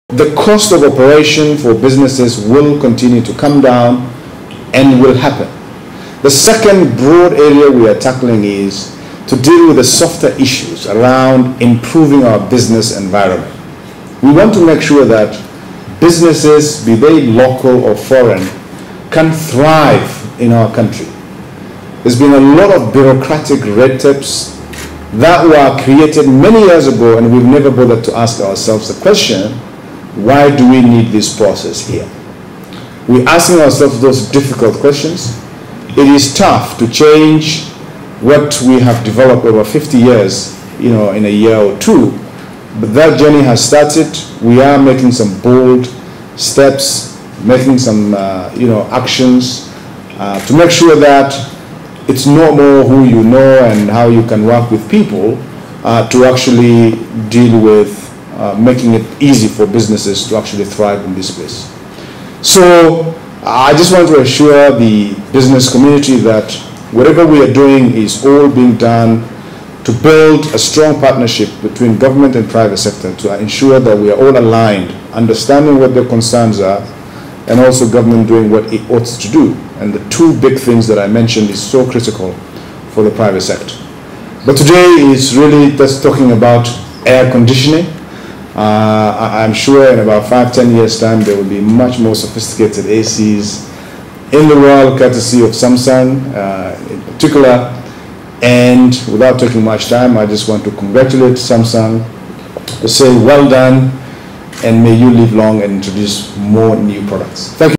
The cost of operation for businesses will continue to come down and will happen. The second broad area we are tackling is to deal with the softer issues around improving our business environment. We want to make sure that businesses, be they local or foreign, can thrive in our country. There's been a lot of bureaucratic red tapes that were created many years ago, and we've never bothered to ask ourselves the question, why do we need this process here? We're asking ourselves those difficult questions. It is tough to change what we have developed over 50 years, in a year or two, but that journey has started. We are making some bold steps, making some, actions to make sure that it's no more who you know and how you can work with people to actually deal with making it easy for businesses to actually thrive in this space. So I just want to assure the business community that whatever we are doing is all being done to build a strong partnership between government and private sector to ensure that we are all aligned, understanding what their concerns are, and also government doing what it ought to do. And the two big things that I mentioned is so critical for the private sector. But today is really just talking about air conditioning. I'm sure in about 5-10 years time there will be much more sophisticated ACs in the world, courtesy of Samsung in particular. And without taking much time, I just want to congratulate Samsung, to say well done, and may you live long and introduce more new products. Thank you.